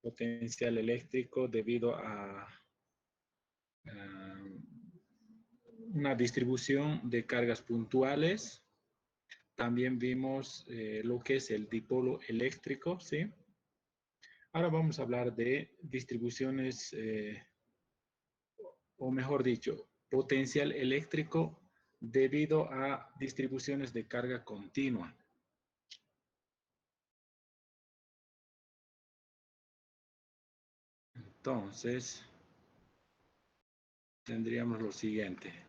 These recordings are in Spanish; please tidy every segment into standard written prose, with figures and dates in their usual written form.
potencial eléctrico debido a una distribución de cargas puntuales. También vimos lo que es el dipolo eléctrico, ¿sí? Ahora vamos a hablar de distribuciones, o mejor dicho, potencial eléctrico debido a distribuciones de carga continua. Entonces, tendríamos lo siguiente.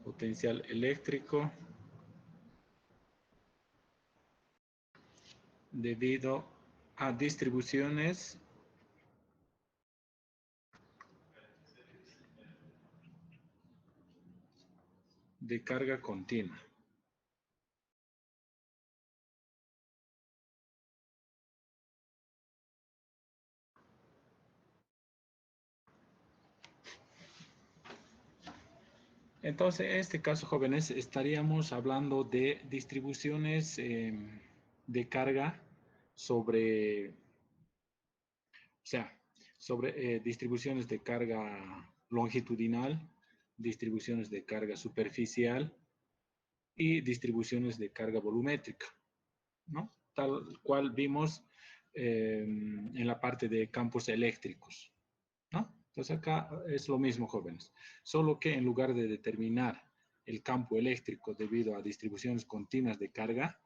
Potencial eléctrico debido a distribuciones de carga continua. Entonces, en este caso, jóvenes, estaríamos hablando de distribuciones de carga sobre, sobre distribuciones de carga longitudinal, distribuciones de carga superficial y distribuciones de carga volumétrica, ¿no? Tal cual vimos en la parte de campos eléctricos, ¿no? Entonces acá es lo mismo, jóvenes, solo que en lugar de determinar el campo eléctrico debido a distribuciones continuas de carga,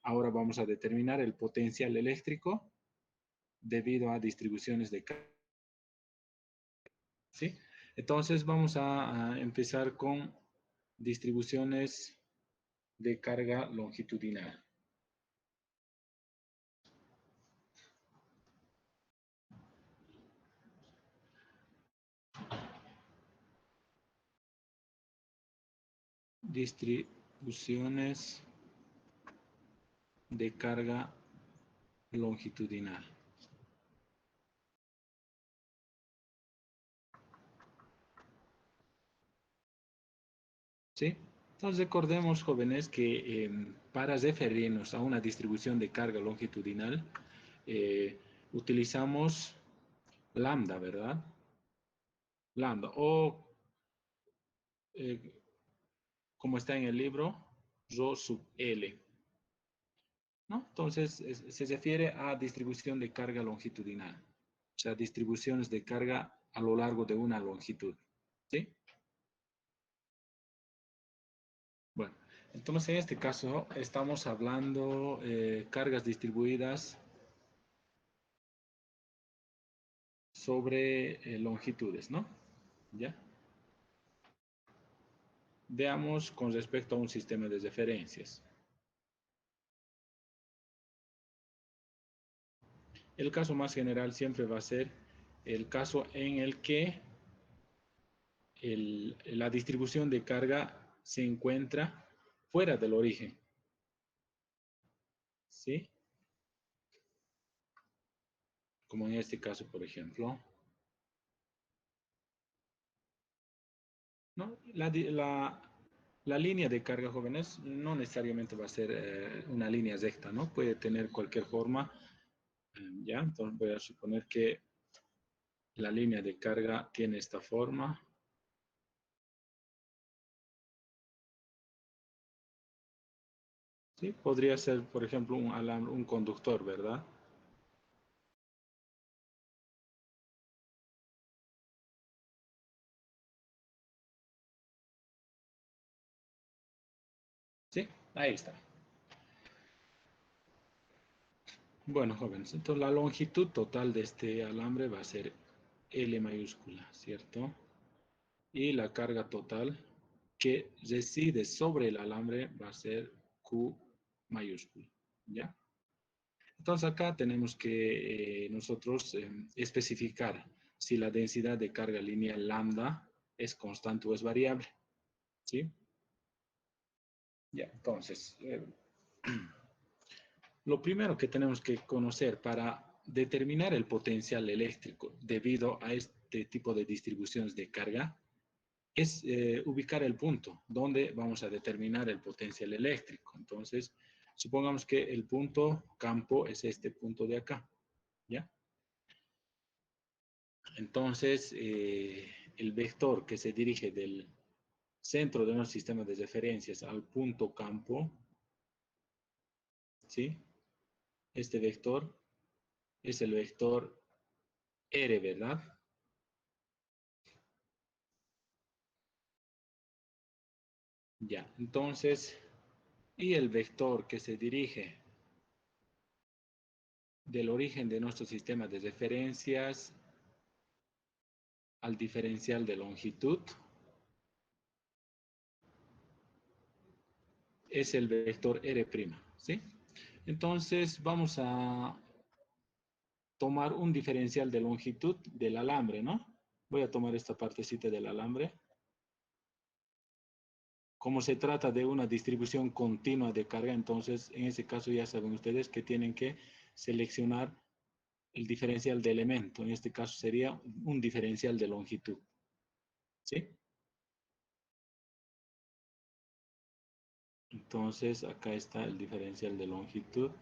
ahora vamos a determinar el potencial eléctrico debido a distribuciones de carga. ¿Sí? Entonces vamos a empezar con distribuciones de carga longitudinal. Distribuciones de carga longitudinal. ¿Sí? Entonces recordemos, jóvenes, que para referirnos a una distribución de carga longitudinal, utilizamos lambda, ¿verdad? Lambda, o como está en el libro, rho sub L, ¿no? Entonces se refiere a distribución de carga longitudinal, o sea, distribuciones de carga a lo largo de una longitud, ¿sí? Bueno, entonces en este caso estamos hablando cargas distribuidas sobre longitudes, ¿no? ¿Ya? Veamos con respecto a un sistema de referencias. El caso más general siempre va a ser el caso en el que la distribución de carga se encuentra fuera del origen, ¿sí? Como en este caso, por ejemplo, ¿no? La línea de carga, jóvenes, no necesariamente va a ser una línea recta, ¿no? Puede tener cualquier forma, ¿ya? Entonces voy a suponer que la línea de carga tiene esta forma. ¿Sí? Podría ser, por ejemplo, un alambre, un conductor, ¿verdad? Sí, ahí está. Bueno, jóvenes, entonces la longitud total de este alambre va a ser L mayúscula, ¿cierto? Y la carga total que reside sobre el alambre va a ser Q mayúscula, ¿ya? Entonces acá tenemos que nosotros especificar si la densidad de carga lineal lambda es constante o es variable, ¿sí? Ya, entonces, lo primero que tenemos que conocer para determinar el potencial eléctrico debido a este tipo de distribuciones de carga es ubicar el punto donde vamos a determinar el potencial eléctrico. Entonces, supongamos que el punto campo es este punto de acá, ¿ya? Entonces, el vector que se dirige del centro de nuestro sistema de referencias al punto campo, ¿sí? Este vector es el vector R, ¿verdad? Ya, entonces, y el vector que se dirige del origen de nuestro sistema de referencias al diferencial de longitud es el vector R', ¿sí? Entonces vamos a tomar un diferencial de longitud del alambre, ¿no? Voy a tomar esta partecita del alambre. Como se trata de una distribución continua de carga, entonces en ese caso ya saben ustedes que tienen que seleccionar el diferencial de elemento. En este caso sería un diferencial de longitud, ¿sí? Entonces acá está el diferencial de longitud.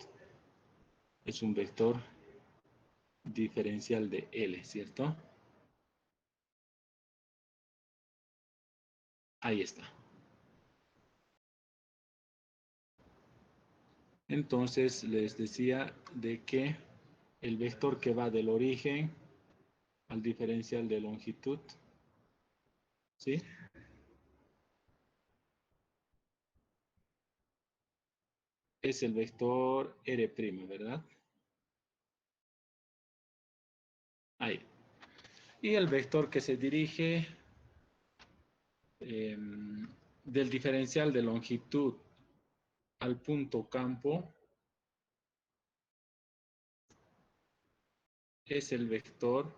Es un vector diferencial de L, ¿cierto? Ahí está. Entonces les decía de que el vector que va del origen al diferencial de longitud, ¿sí? Es el vector R', ¿verdad? Ahí. Y el vector que se dirige del diferencial de longitud al punto campo es el vector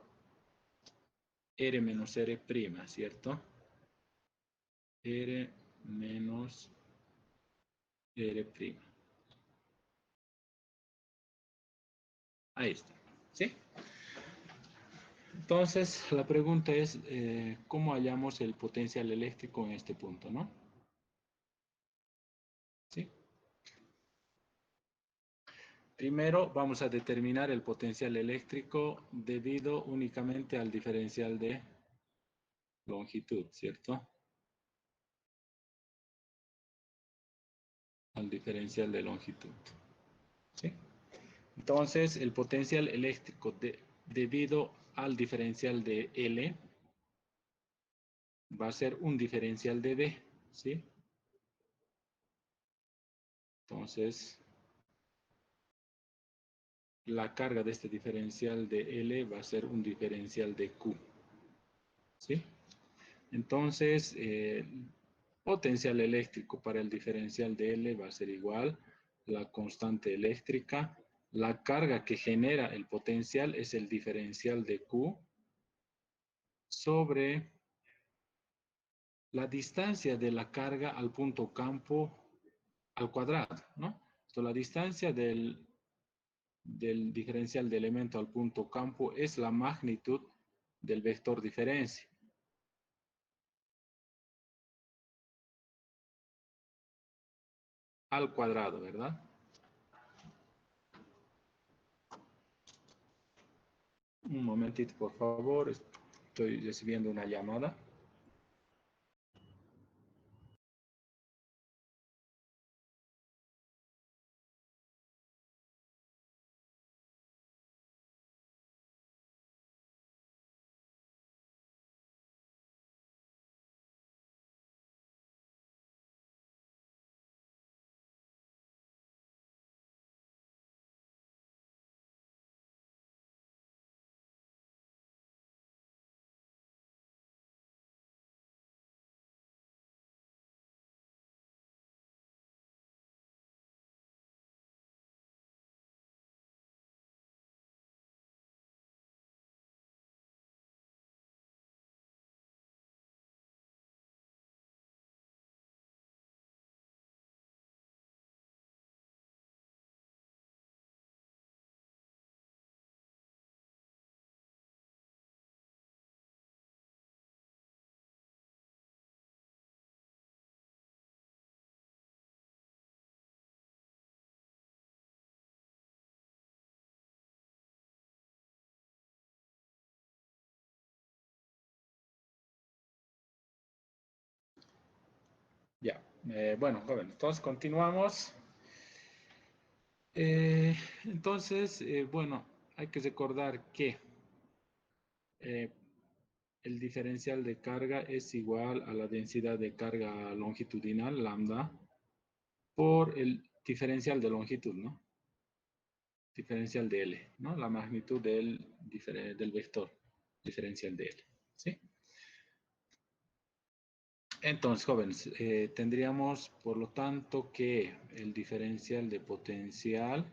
R menos R', ¿cierto? R menos R'. Ahí está, ¿sí? Entonces, la pregunta es, ¿cómo hallamos el potencial eléctrico en este punto, no? ¿Sí? Primero, vamos a determinar el potencial eléctrico debido únicamente al diferencial de longitud, ¿cierto? Al diferencial de longitud, ¿sí? Entonces, el potencial eléctrico debido al diferencial de L va a ser un diferencial de B, ¿sí? Entonces, la carga de este diferencial de L va a ser un diferencial de Q, ¿sí? Entonces, potencial eléctrico para el diferencial de L va a ser igual la constante eléctrica. La carga que genera el potencial es el diferencial de Q sobre la distancia de la carga al punto campo al cuadrado, ¿no? Entonces, la distancia del diferencial de elemento al punto campo es la magnitud del vector diferencia al cuadrado, ¿verdad? Un momentito, por favor, estoy recibiendo una llamada. Bueno, jóvenes, entonces continuamos. Entonces, bueno, hay que recordar que eh, el diferencial de carga es igual a la densidad de carga longitudinal, lambda, por el diferencial de longitud, ¿no? Diferencial de L, ¿no? La magnitud del vector diferencial de L, ¿sí? Entonces, jóvenes, tendríamos, por lo tanto, que el diferencial de potencial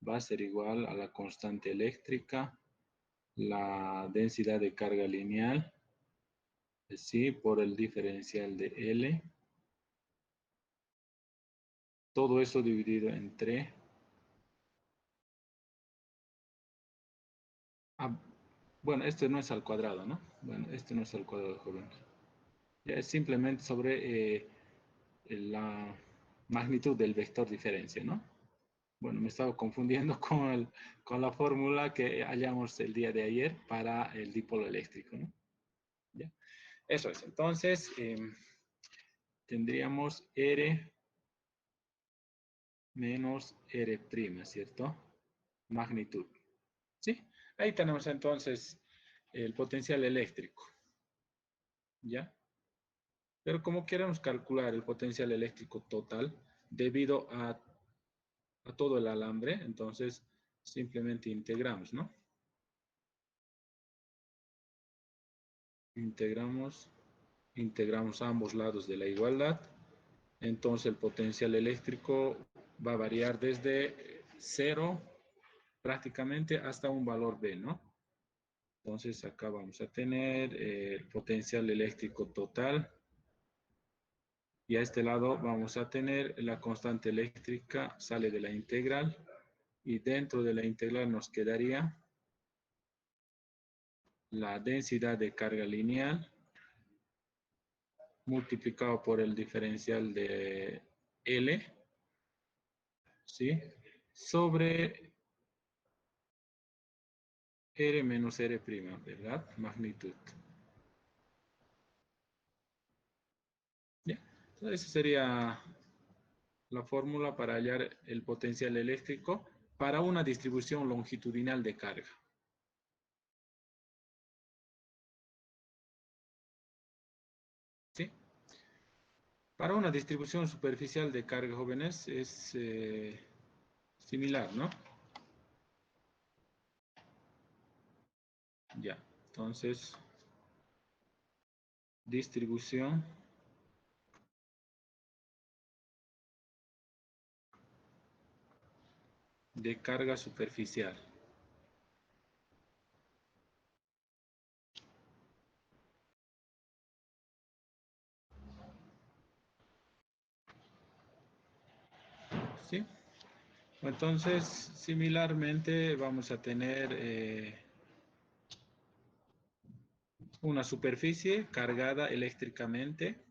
va a ser igual a la constante eléctrica, la densidad de carga lineal, ¿sí? Por el diferencial de L. Todo eso dividido entre... Ah, bueno, este no es al cuadrado, ¿no? Bueno, este no es al cuadrado, jóvenes. Ya es simplemente sobre la magnitud del vector diferencia, ¿no? Bueno, me estaba confundiendo con la fórmula que hallamos el día de ayer para el dipolo eléctrico, ¿no? ¿Ya? Eso es. Entonces, tendríamos R menos R', ¿cierto? Magnitud. ¿Sí? Ahí tenemos entonces el potencial eléctrico, ¿ya? Pero como queremos calcular el potencial eléctrico total debido a todo el alambre, entonces simplemente integramos, ¿no? Integramos ambos lados de la igualdad. Entonces el potencial eléctrico va a variar desde 0 prácticamente hasta un valor B, ¿no? Entonces acá vamos a tener el potencial eléctrico total y a este lado vamos a tener la constante eléctrica, sale de la integral y dentro de la integral nos quedaría la densidad de carga lineal multiplicado por el diferencial de L, ¿sí? Sobre R menos R', ¿verdad? Magnitud. ¿Ya? Entonces, esa sería la fórmula para hallar el potencial eléctrico para una distribución longitudinal de carga. ¿Sí? Para una distribución superficial de carga, jóvenes, es similar, ¿no? Ya, entonces, distribución de carga superficial. ¿Sí? Entonces, similarmente, vamos a tener una superficie cargada eléctricamente,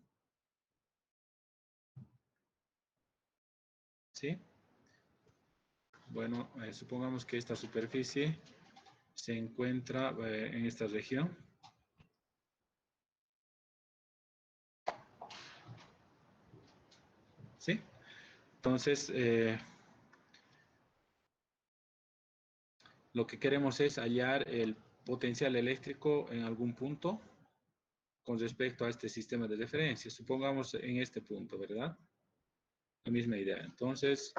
¿sí? Bueno, supongamos que esta superficie se encuentra en esta región, ¿sí? Entonces, lo que queremos es hallar el potencial eléctrico en algún punto con respecto a este sistema de referencia. Supongamos en este punto, ¿verdad? La misma idea. Entonces,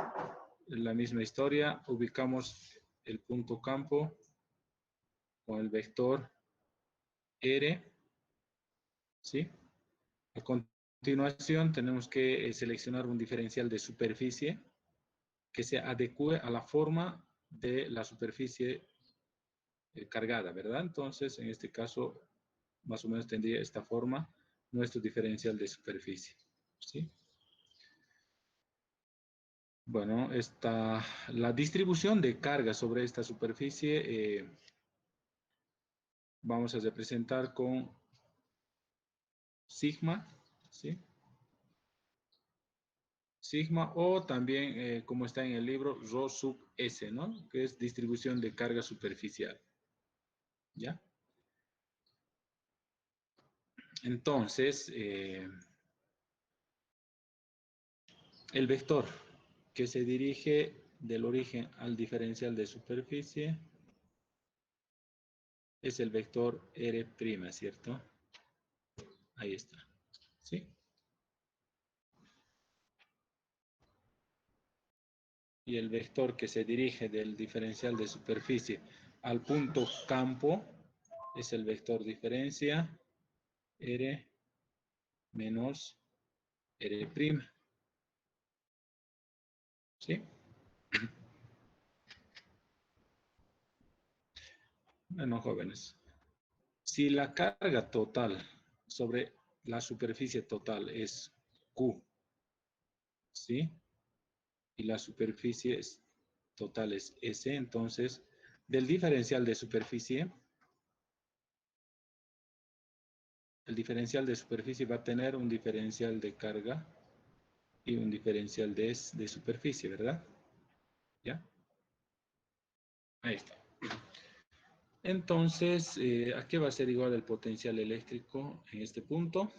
la misma historia, ubicamos el punto campo con el vector R, ¿sí? A continuación, tenemos que seleccionar un diferencial de superficie que se adecue a la forma de la superficie cargada, ¿verdad? Entonces, en este caso, más o menos tendría esta forma nuestro diferencial de superficie, ¿sí? Bueno, la distribución de carga sobre esta superficie vamos a representar con sigma, ¿sí? Sigma o también, como está en el libro, rho sub S, ¿no? Que es distribución de carga superficial, ¿ya? Entonces, El vector que se dirige del origen al diferencial de superficie es el vector R', ¿cierto? Ahí está, ¿sí? Y el vector que se dirige del diferencial de superficie al punto campo es el vector diferencia R menos R', ¿sí? Bueno, jóvenes, si la carga total sobre la superficie total es Q, ¿sí? Y la superficie total es S, entonces del diferencial de superficie, el diferencial de superficie va a tener un diferencial de carga y un diferencial de superficie, ¿verdad? ¿Ya? Ahí está. Entonces, ¿a qué va a ser igual el potencial eléctrico en este punto?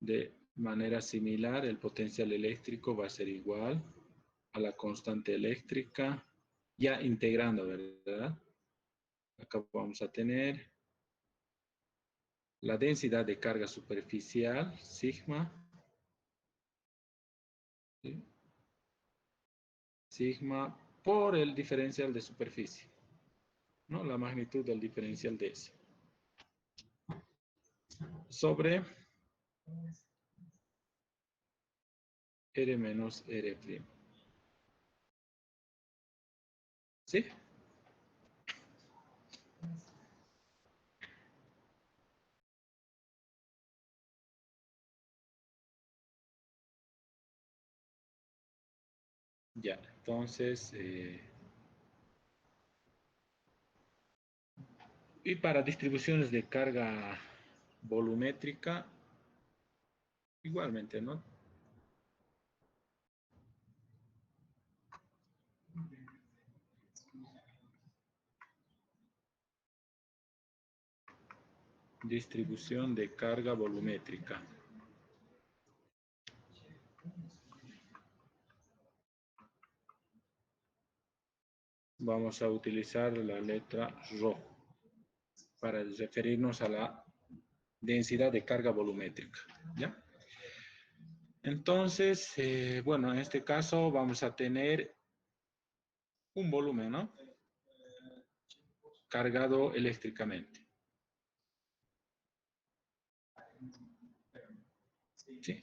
De manera similar, el potencial eléctrico va a ser igual a la constante eléctrica, ya integrando, ¿verdad? Acá vamos a tener la densidad de carga superficial, sigma, ¿sí? Sigma por el diferencial de superficie, ¿no? La magnitud del diferencial de S. Sobre R menos R'. ¿Sí? Ya, entonces, y para distribuciones de carga volumétrica, igualmente, ¿no? Distribución de carga volumétrica. Vamos a utilizar la letra Rho para referirnos a la densidad de carga volumétrica, ¿ya? Entonces, bueno, en este caso vamos a tener un volumen, ¿no? Cargado eléctricamente. ¿Sí?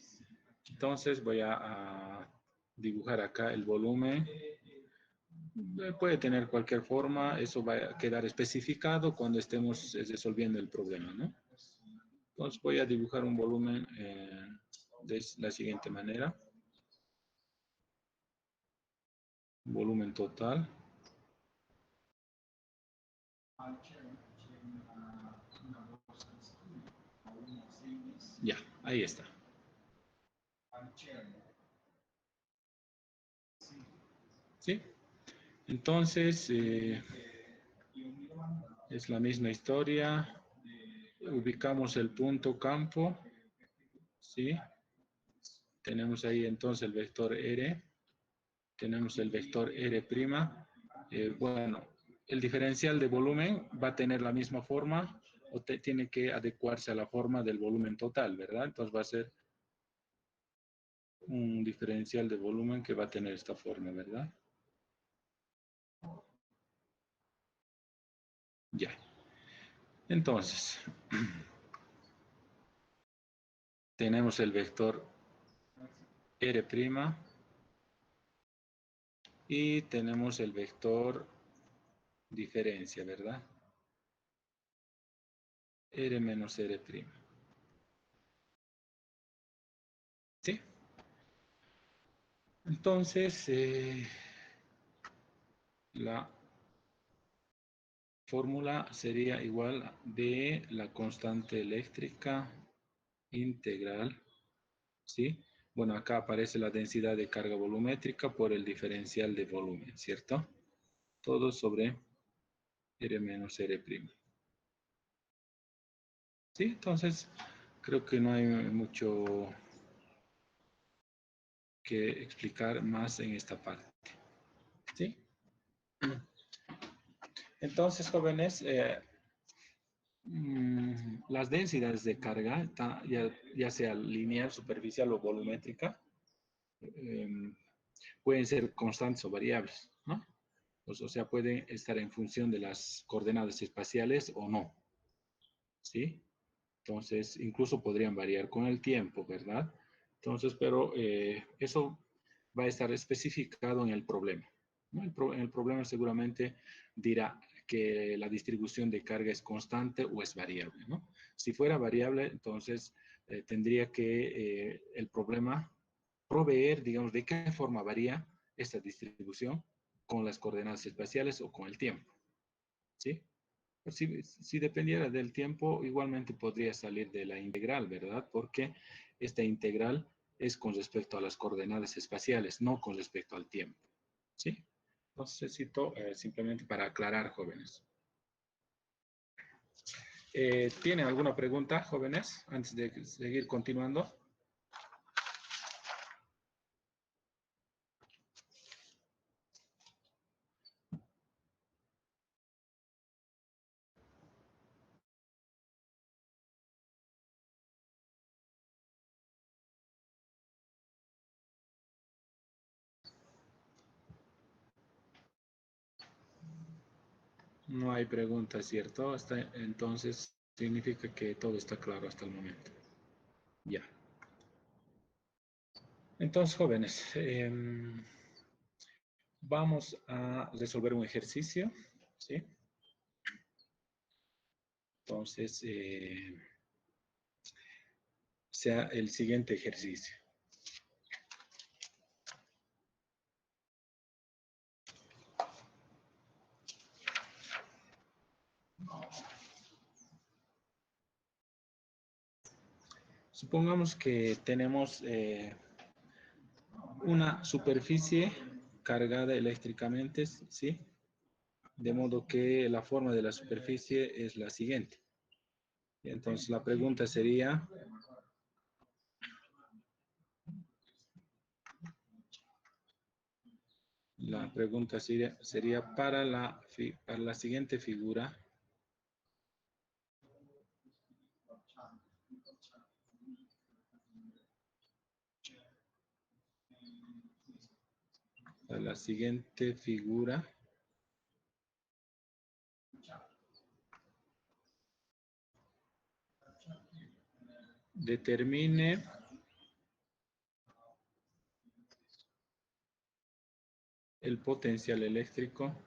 Entonces voy a dibujar acá el volumen. Puede tener cualquier forma, eso va a quedar especificado cuando estemos resolviendo el problema, ¿no? Entonces voy a dibujar un volumen de la siguiente manera. Volumen total. Ya, ahí está. ¿Sí? Entonces, es la misma historia. Ubicamos el punto campo. ¿Sí? Tenemos ahí entonces el vector R. Tenemos el vector R'. Bueno, el diferencial de volumen va a tener la misma forma o tiene que adecuarse a la forma del volumen total, ¿verdad? Entonces va a ser un diferencial de volumen que va a tener esta forma, ¿verdad? Ya. Entonces, tenemos el vector R' y tenemos el vector diferencia, ¿verdad? R menos R'. ¿Sí? Entonces, la fórmula sería igual de la constante eléctrica integral, ¿sí? Bueno, acá aparece la densidad de carga volumétrica por el diferencial de volumen, ¿cierto? Todo sobre R menos R'. ¿Sí? Entonces, creo que no hay mucho que explicar más en esta parte. ¿Sí? Entonces, jóvenes, las densidades de carga, ya sea lineal, superficial o volumétrica, pueden ser constantes o variables, ¿no? Pues, o sea, pueden estar en función de las coordenadas espaciales o no, ¿sí? Entonces, incluso podrían variar con el tiempo, ¿verdad? Entonces, pero eso va a estar especificado en el problema, ¿no? En el problema seguramente dirá que la distribución de carga es constante o es variable, ¿no? Si fuera variable, entonces tendría que el problema proveer, digamos, de qué forma varía esta distribución con las coordenadas espaciales o con el tiempo, ¿sí? Si dependiera del tiempo, igualmente podría salir de la integral, ¿verdad? Porque esta integral es con respecto a las coordenadas espaciales, no con respecto al tiempo, ¿sí? Entonces, cito simplemente para aclarar, jóvenes. ¿Tienen alguna pregunta, jóvenes, antes de seguir continuando? No hay preguntas, ¿cierto? Entonces, significa que todo está claro hasta el momento. Ya. Entonces, jóvenes, vamos a resolver un ejercicio, ¿sí? Entonces, sea el siguiente ejercicio. Supongamos que tenemos una superficie cargada eléctricamente, ¿sí? De modo que la forma de la superficie es la siguiente. Entonces, la pregunta sería, sería para la siguiente figura. Para la siguiente figura. Determine el potencial eléctrico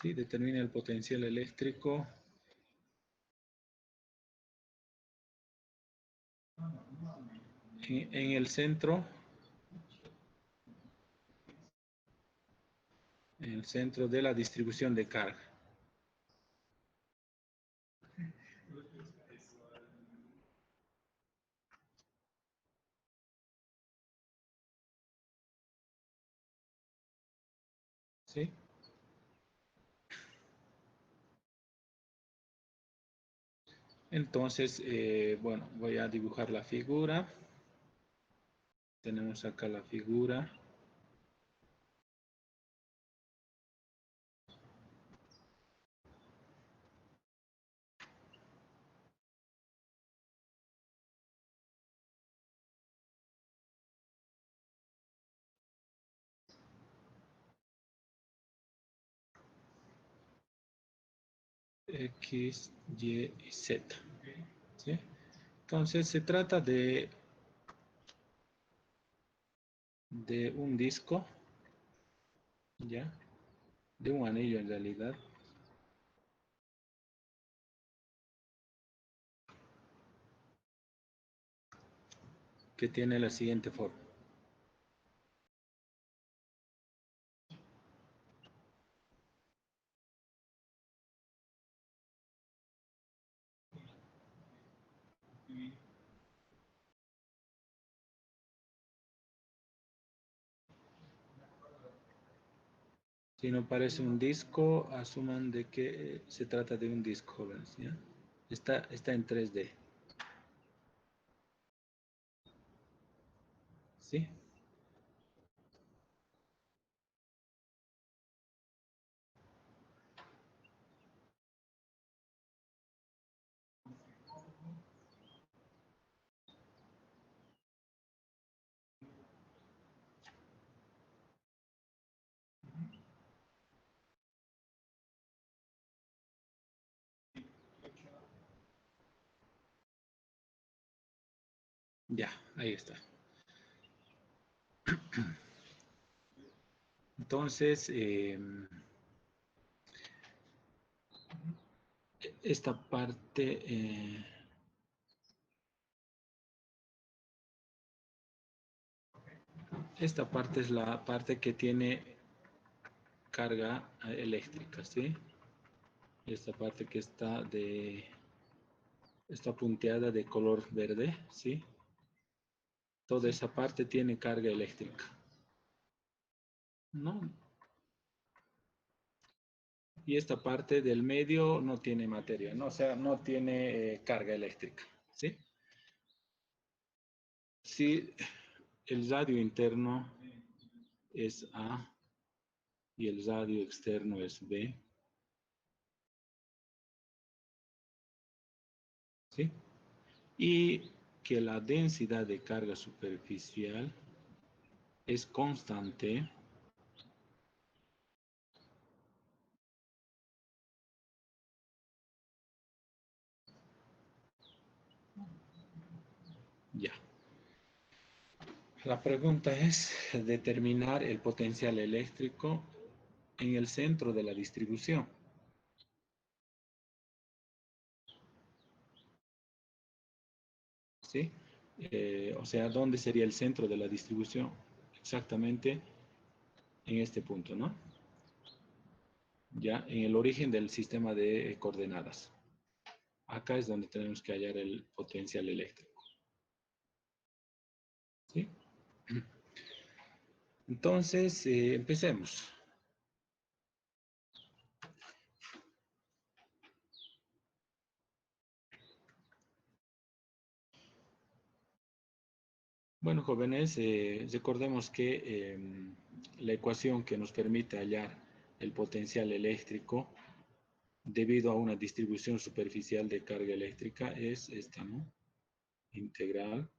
sí, determina el potencial eléctrico en el centro de la distribución de carga. ¿Sí? Entonces, bueno, voy a dibujar la figura. Tenemos acá la figura. X, Y y Z. ¿Sí? Entonces, se trata de un disco, ¿ya? De un anillo en realidad. Que tiene la siguiente forma. Si no parece un disco, asuman de que se trata de un disco, jóvenes, ¿ya? Está en 3D, ¿sí? Ya, ahí está. Entonces, esta parte, esta parte es la parte que tiene carga eléctrica, ¿sí? Esta parte que está punteada de color verde, ¿sí? Toda esa parte tiene carga eléctrica, ¿no? Y esta parte del medio no tiene materia, ¿no? O sea, no tiene carga eléctrica, ¿sí? Si el radio interno es A y el radio externo es B, ¿sí? Y que la densidad de carga superficial es constante, ya. La pregunta es determinar el potencial eléctrico en el centro de la distribución, ¿sí? O sea, ¿dónde sería el centro de la distribución? Exactamente en este punto, ¿no? Ya en el origen del sistema de coordenadas. Acá es donde tenemos que hallar el potencial eléctrico, ¿sí? Entonces, empecemos. Bueno, jóvenes, recordemos que la ecuación que nos permite hallar el potencial eléctrico debido a una distribución superficial de carga eléctrica es esta, ¿no? Integral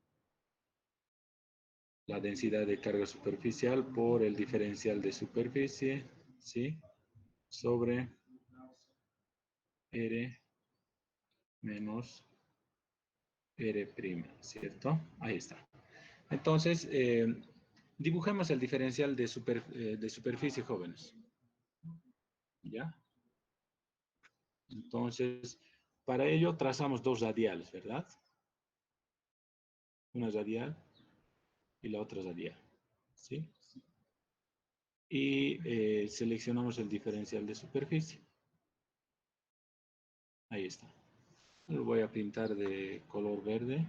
la densidad de carga superficial por el diferencial de superficie, ¿sí? Sobre R menos R', ¿cierto? Ahí está. Entonces, dibujemos el diferencial de superficie, jóvenes. ¿Ya? Entonces, para ello trazamos dos radiales, ¿verdad? Una radial y la otra radial, ¿sí? Y seleccionamos el diferencial de superficie. Ahí está. Lo voy a pintar de color verde.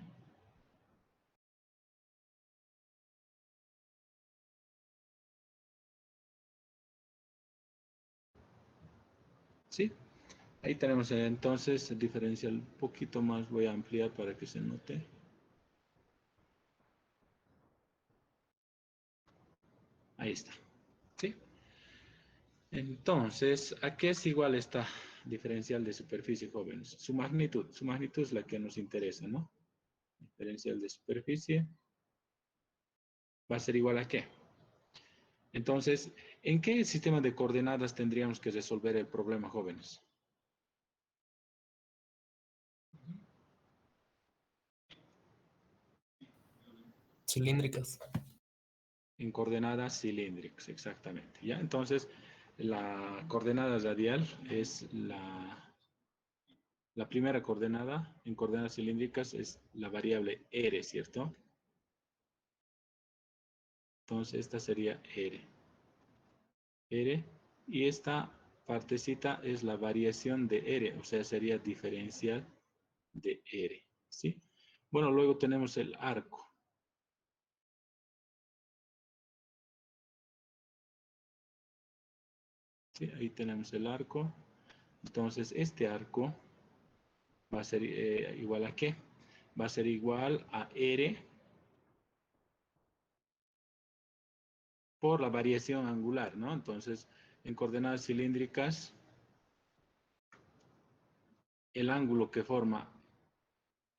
¿Sí? Ahí tenemos entonces el diferencial un poquito más, voy a ampliar para que se note. Ahí está. ¿Sí? Entonces, ¿a qué es igual esta diferencial de superficie, jóvenes? Su magnitud es la que nos interesa, ¿no? Diferencial de superficie va a ser igual a qué. Entonces, ¿en qué sistema de coordenadas tendríamos que resolver el problema, jóvenes? Cilíndricas. En coordenadas cilíndricas, exactamente. ¿Ya? Entonces, la coordenada radial es la primera coordenada en coordenadas cilíndricas es la variable r, ¿cierto? Entonces, esta sería r, y esta partecita es la variación de r, o sea, sería diferencial de r, ¿sí? Bueno, luego tenemos el arco. ¿Sí? Ahí tenemos el arco. Entonces, este arco va a ser igual a ¿qué? Va a ser igual a R por la variación angular, ¿no? Entonces, en coordenadas cilíndricas, el ángulo que forma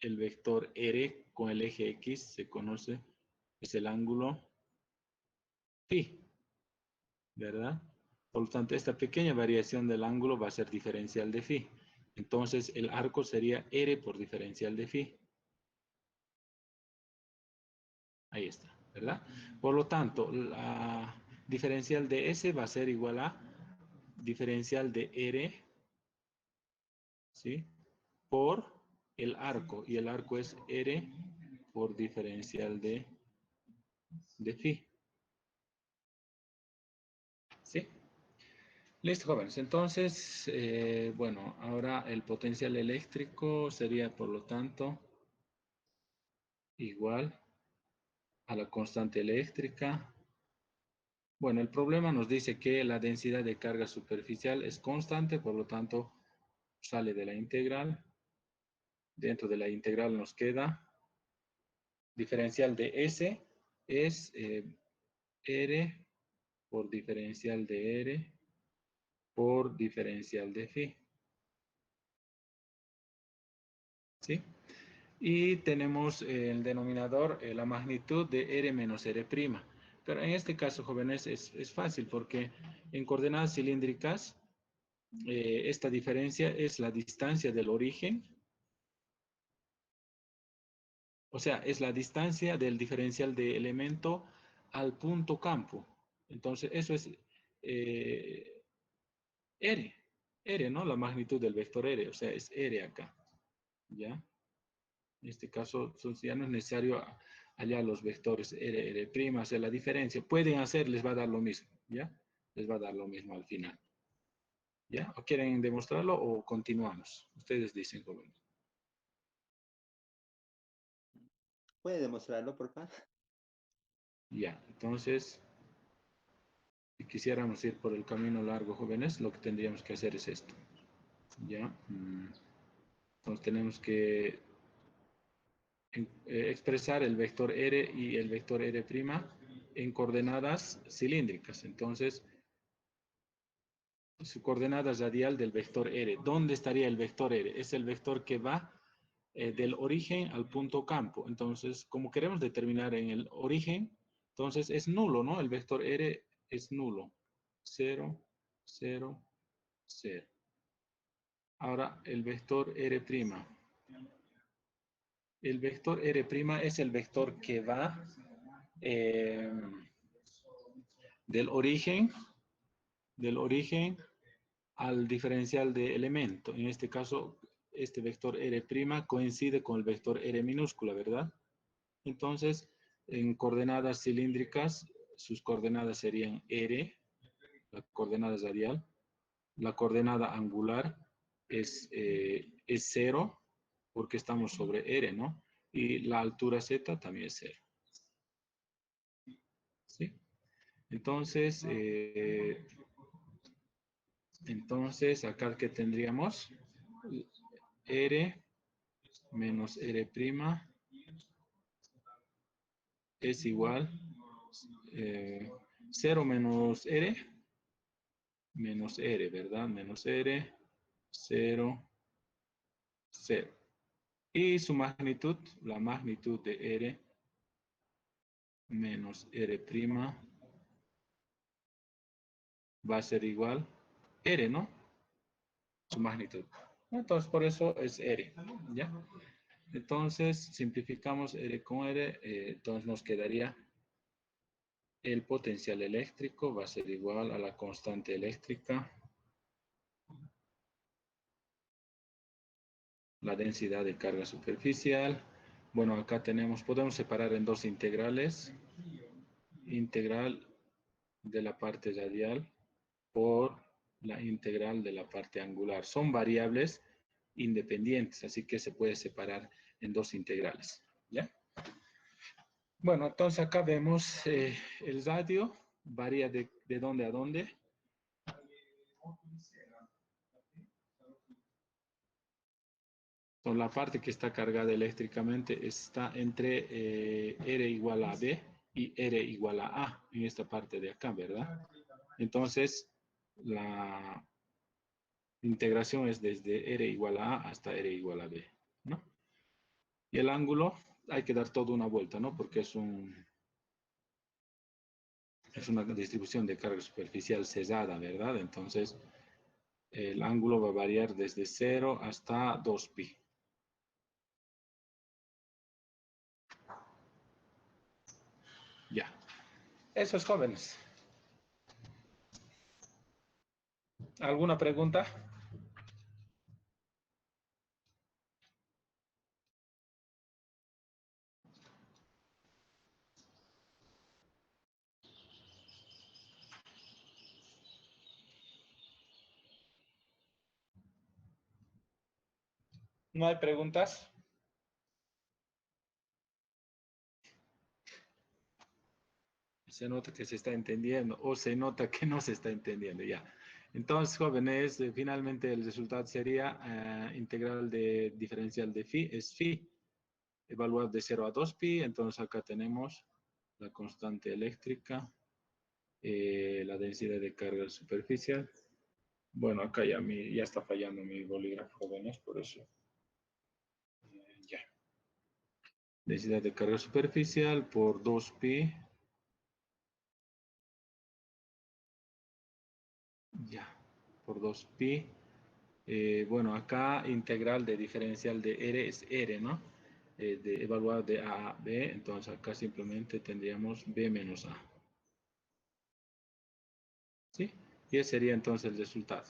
el vector R con el eje X se conoce, es el ángulo phi, ¿verdad? Por lo tanto, esta pequeña variación del ángulo va a ser diferencial de phi. Entonces, el arco sería R por diferencial de phi. Ahí está, ¿verdad? Por lo tanto, la diferencial de S va a ser igual a diferencial de R, ¿sí? Por el arco. Y el arco es R por diferencial de phi. ¿Sí? Listo, jóvenes. Entonces, bueno, ahora el potencial eléctrico sería, por lo tanto, igual a la constante eléctrica. Bueno, el problema nos dice que la densidad de carga superficial es constante, por lo tanto, sale de la integral. Dentro de la integral nos queda diferencial de S es R por diferencial de R por diferencial de phi. ¿Sí? Y tenemos el denominador, la magnitud de R menos R'. Pero en este caso, jóvenes, es fácil porque en coordenadas cilíndricas, esta diferencia es la distancia del origen, o sea, es la distancia del diferencial de elemento al punto campo. Entonces, eso es R, R, ¿no? La magnitud del vector R, o sea, es R acá, ¿ya? En este caso, ya no es necesario hallar los vectores R, R', hacer la diferencia. Pueden hacer, les va a dar lo mismo, ¿ya? Les va a dar lo mismo al final. ¿Ya? ¿O quieren demostrarlo o continuamos? Ustedes dicen, jóvenes. ¿Puede demostrarlo, por favor? Ya, entonces, si quisiéramos ir por el camino largo, jóvenes, lo que tendríamos que hacer es esto. ¿Ya? Entonces tenemos que expresar el vector R y el vector R' en coordenadas cilíndricas. Entonces, su coordenada radial del vector R. ¿Dónde estaría el vector R? Es el vector que va del origen al punto campo. Entonces, como queremos determinar en el origen, entonces es nulo, ¿no? El vector R es nulo. 0, 0, 0. Ahora, el vector R'. El vector R' es el vector que va del origen al diferencial de elemento. En este caso, este vector R' coincide con el vector R minúscula, ¿verdad? Entonces, en coordenadas cilíndricas, sus coordenadas serían R, la coordenada radial, la coordenada angular es 0, porque estamos sobre R, ¿no? Y la altura Z también es 0. ¿Sí? Entonces, acá que tendríamos R menos R' es igual 0 menos R, ¿verdad? Menos R, 0, 0. Y su magnitud, la magnitud de R menos R' va a ser igual R, ¿no? Su magnitud. Entonces, por eso es R, ¿ya? Entonces, simplificamos R con R, entonces nos quedaría el potencial eléctrico va a ser igual a la constante eléctrica, la densidad de carga superficial. Bueno, acá podemos separar en dos integrales. Integral de la parte radial por la integral de la parte angular. Son variables independientes, así que se puede separar en dos integrales. ¿Ya? Bueno, entonces acá vemos el radio, varía de dónde a dónde. Entonces, la parte que está cargada eléctricamente está entre R igual a B y R igual a A, en esta parte de acá, ¿verdad? Entonces, la integración es desde R igual a A hasta R igual a B, ¿no? Y el ángulo hay que dar toda una vuelta, ¿no? Porque es una distribución de carga superficial cesada, ¿verdad? Entonces, el ángulo va a variar desde 0 hasta 2pi. Ya. Eso es, jóvenes. ¿Alguna pregunta? ¿No hay preguntas? Se nota que se está entendiendo o se nota que no se está entendiendo, ya. Entonces, jóvenes, finalmente el resultado sería integral de diferencial de phi, es phi, evaluado de 0 a 2pi. Entonces, acá tenemos la constante eléctrica, la densidad de carga superficial. Bueno, acá ya está fallando mi bolígrafo, jóvenes, por eso. Ya. Densidad de carga superficial por 2pi. Ya, por 2pi. Bueno, acá integral de diferencial de R es R, ¿no? Evaluado de A a B, entonces acá simplemente tendríamos B menos A. ¿Sí? Y ese sería entonces el resultado.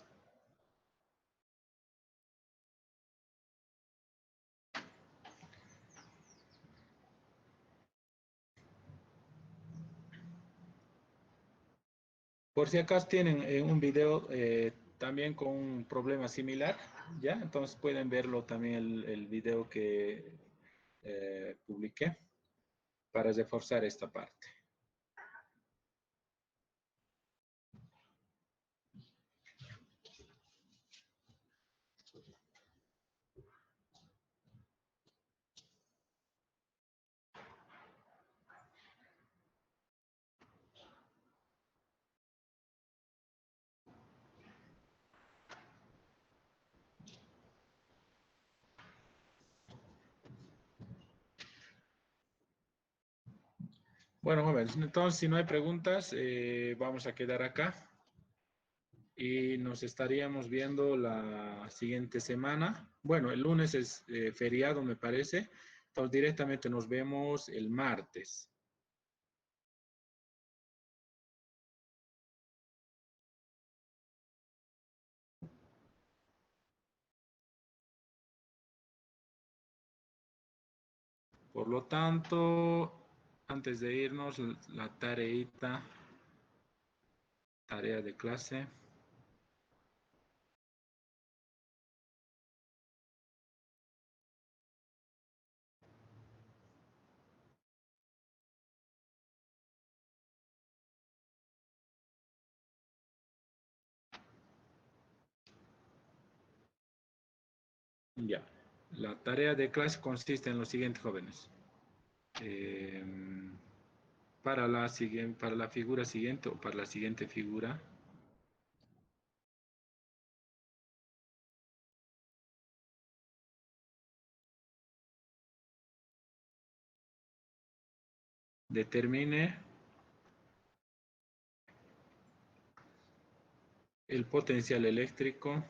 Por si acaso tienen un video también con un problema similar, ¿ya? Entonces pueden verlo también el video que publiqué para reforzar esta parte. Bueno, jóvenes, entonces si no hay preguntas, vamos a quedar acá y nos estaríamos viendo la siguiente semana. Bueno, el lunes es feriado, me parece, entonces directamente nos vemos el martes. Por lo tanto, antes de irnos, la tarea de clase. Ya. La tarea de clase consiste en lo siguiente, jóvenes. Eh, para la figura siguiente o para la siguiente figura, determine el potencial eléctrico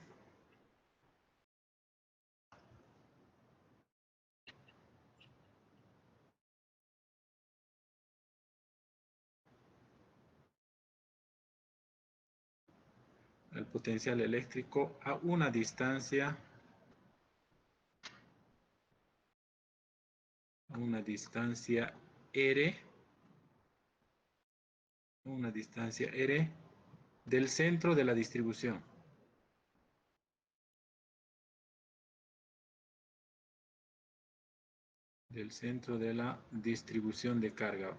a una distancia R, del centro de la distribución. Del centro de la distribución de carga.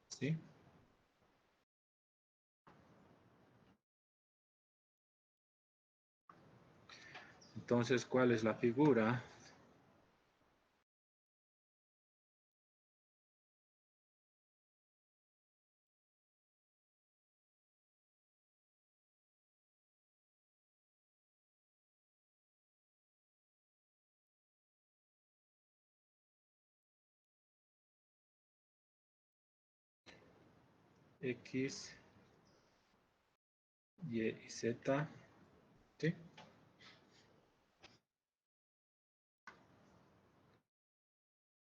¿Sí? Entonces, ¿cuál es la figura? X, Y y Z. ¿Sí?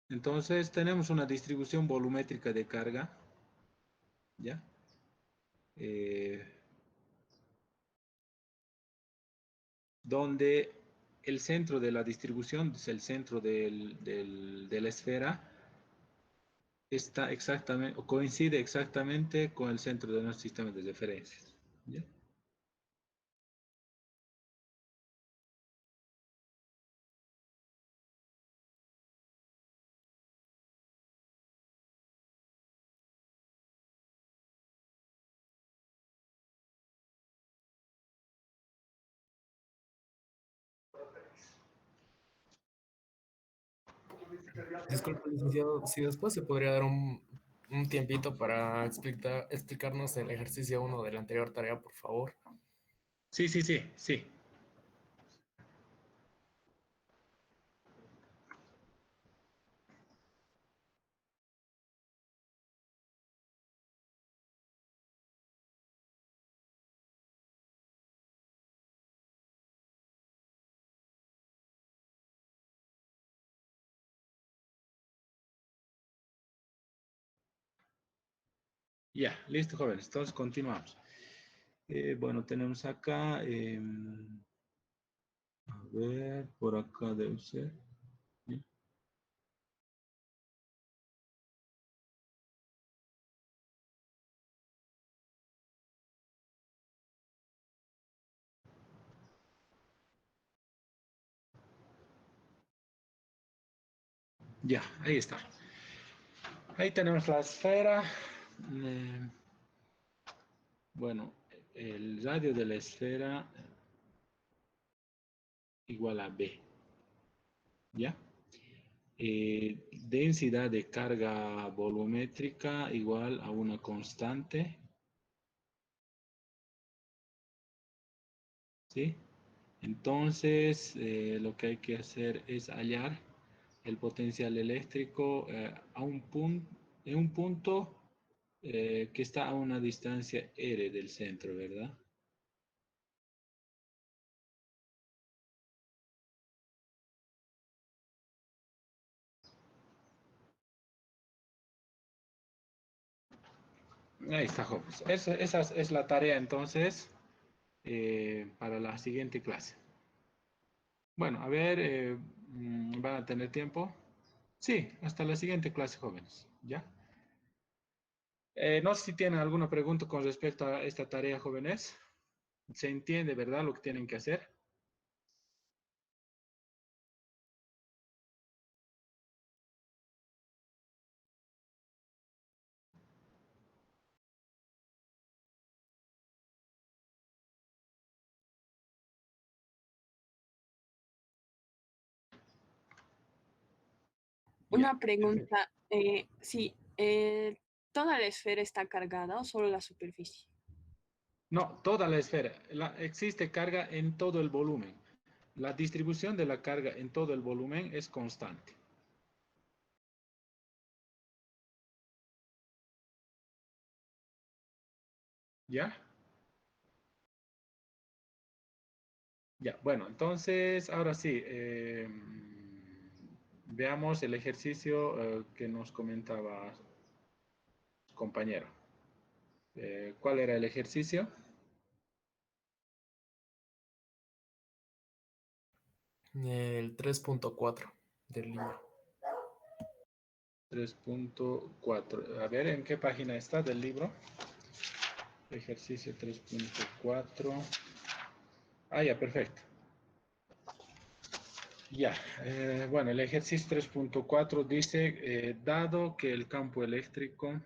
Entonces, tenemos una distribución volumétrica de carga, ¿ya? Eh, donde el centro de la distribución, es el centro de la esfera, está exactamente, o coincide exactamente con el centro de nuestro sistema de referencias. ¿Ya? Disculpe, licenciado, si después se podría dar un tiempito para explicarnos el ejercicio uno de la anterior tarea, por favor. Sí, sí, sí, sí. Ya, listo, jóvenes. Entonces, continuamos. Bueno, tenemos acá, a ver, por acá debe ser. ¿Ya? Ya, ahí está. Ahí tenemos la esfera. Eh, bueno, el radio de la esfera igual a B. ¿Ya? Densidad de carga volumétrica igual a una constante. ¿Sí? Entonces, lo que hay que hacer es hallar el potencial eléctrico en un punto que está a una distancia r del centro, ¿verdad? Ahí está, jóvenes. Esa es la tarea entonces para la siguiente clase. Bueno, a ver, ¿van a tener tiempo? Sí, hasta la siguiente clase, jóvenes. ¿Ya? No sé si tienen alguna pregunta con respecto a esta tarea, jóvenes. ¿Se entiende, verdad, lo que tienen que hacer? Ya, Una perfecto. pregunta, sí, ¿toda la esfera está cargada o solo la superficie? No, toda la esfera. Existe carga en todo el volumen. La distribución de la carga en todo el volumen es constante. ¿Ya? Ya, bueno, entonces, ahora sí, veamos el ejercicio que nos comentaba su compañero. ¿Cuál era el ejercicio? El 3.4 del libro. 3.4. A ver, ¿en qué página está del libro? Ejercicio 3.4. Ah, ya, perfecto. Ya, bueno, el ejercicio 3.4 dice, dado que el campo eléctrico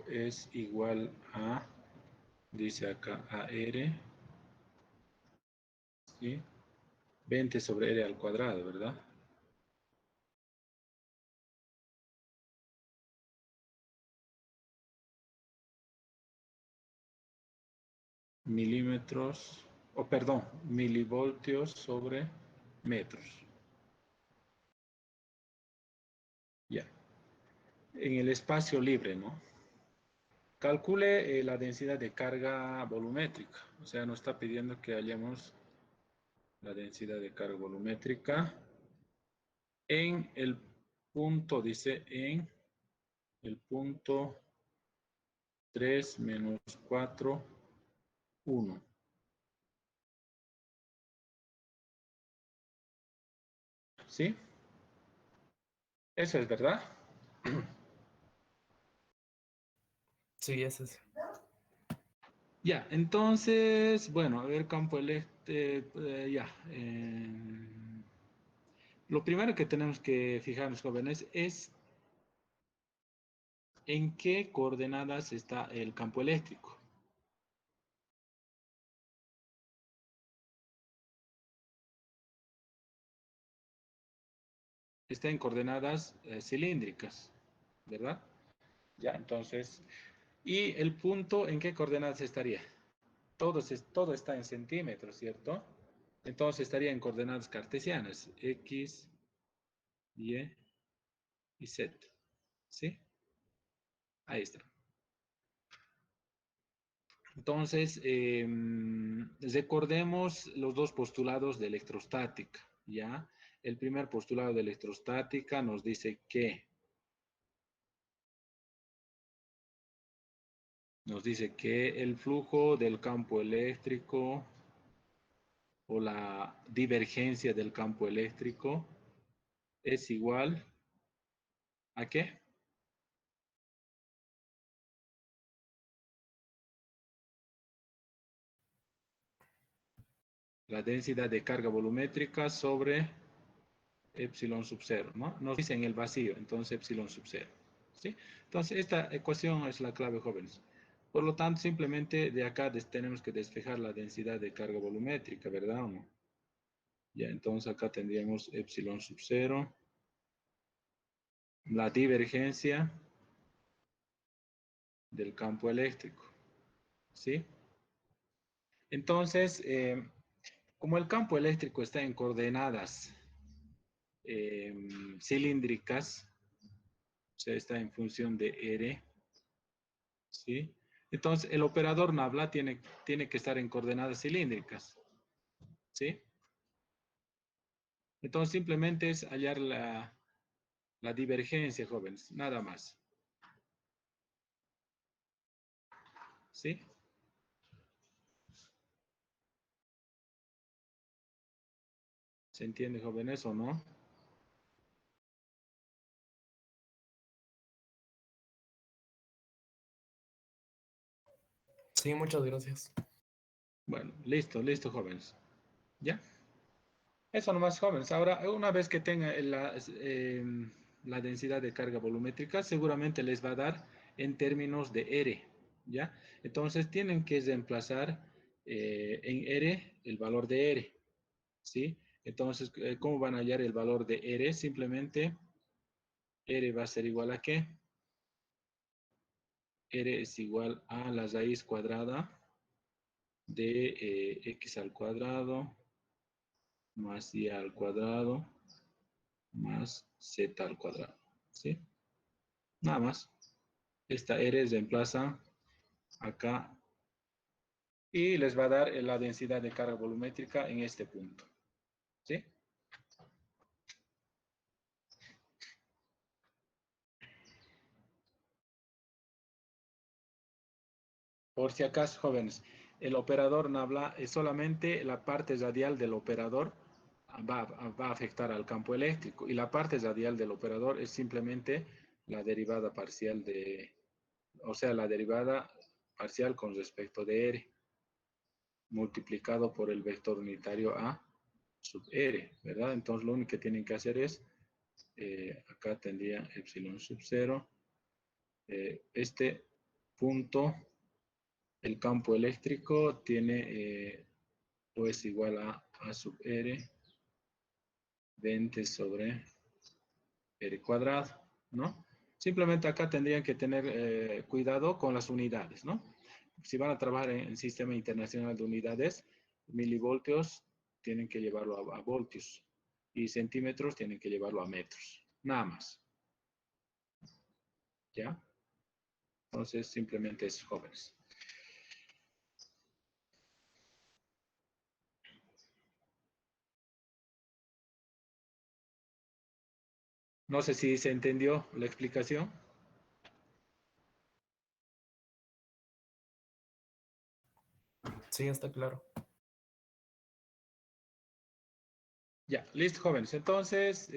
es igual a Dice acá AR, ¿sí? 20 sobre R al cuadrado, ¿verdad? Milímetros, o perdón, milivoltios sobre metros. Ya. En el espacio libre, ¿no? Calcule la densidad de carga volumétrica. O sea, nos está pidiendo que hallemos la densidad de carga volumétrica en el punto, dice, en el punto 3 menos 4, 1. ¿Sí? Eso es verdad. Sí, ese es. Ya, entonces, bueno, a ver, campo eléctrico, ya. Lo primero que tenemos que fijarnos, jóvenes, es en qué coordenadas está el campo eléctrico. Está en coordenadas cilíndricas, ¿verdad? Ya, entonces, ¿y el punto en qué coordenadas estaría? Todo está en centímetros, ¿cierto? Entonces estaría en coordenadas cartesianas, X, Y y Z, ¿sí? Ahí está. Entonces, recordemos los dos postulados de electrostática, ¿ya? El primer postulado de electrostática nos dice que el flujo del campo eléctrico o la divergencia del campo eléctrico es igual ¿a qué? La densidad de carga volumétrica sobre epsilon sub 0, ¿no? Nos dice en el vacío, entonces epsilon sub 0, ¿sí? Entonces esta ecuación es la clave, jóvenes. Por lo tanto, simplemente de acá tenemos que despejar la densidad de carga volumétrica, ¿verdad o no? Ya, entonces acá tendríamos epsilon sub 0, la divergencia del campo eléctrico, ¿sí? Entonces, como el campo eléctrico está en coordenadas cilíndricas, o sea, está en función de R, ¿sí? Entonces, el operador nabla tiene que estar en coordenadas cilíndricas, ¿sí? Entonces, simplemente es hallar la divergencia, jóvenes, nada más, ¿sí? ¿Se entiende, jóvenes, o no? Sí, muchas gracias. Bueno, listo, jóvenes. ¿Ya? Eso nomás, jóvenes. Ahora, una vez que tenga la densidad de carga volumétrica, seguramente les va a dar en términos de R, ¿ya? Entonces, tienen que reemplazar en R el valor de R, ¿sí? Entonces, ¿cómo van a hallar el valor de R? Simplemente, R va a ser igual a ¿qué? R es igual a la raíz cuadrada de X al cuadrado más Y al cuadrado más Z al cuadrado, ¿sí? Nada más. Esta R reemplaza acá y les va a dar la densidad de carga volumétrica en este punto, ¿sí? Por si acaso, jóvenes, el operador nabla es solamente la parte radial del operador va a afectar al campo eléctrico y la parte radial del operador es simplemente la derivada parcial o sea, la derivada parcial con respecto de R multiplicado por el vector unitario A sub R, ¿verdad? Entonces lo único que tienen que hacer es, acá tendría epsilon sub 0, este punto el campo eléctrico tiene pues igual a A sub R 20 sobre R cuadrado, ¿no? Simplemente acá tendrían que tener cuidado con las unidades, ¿no? Si van a trabajar en el Sistema Internacional de Unidades, milivoltios tienen que llevarlo a voltios y centímetros tienen que llevarlo a metros, nada más. ¿Ya? Entonces, simplemente es jóvenes. No sé si se entendió la explicación. Sí, está claro. Ya, listo, jóvenes. Entonces,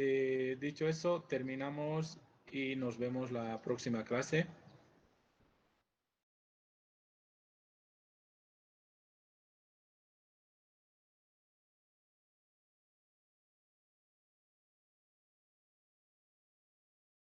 dicho eso, terminamos y nos vemos la próxima clase.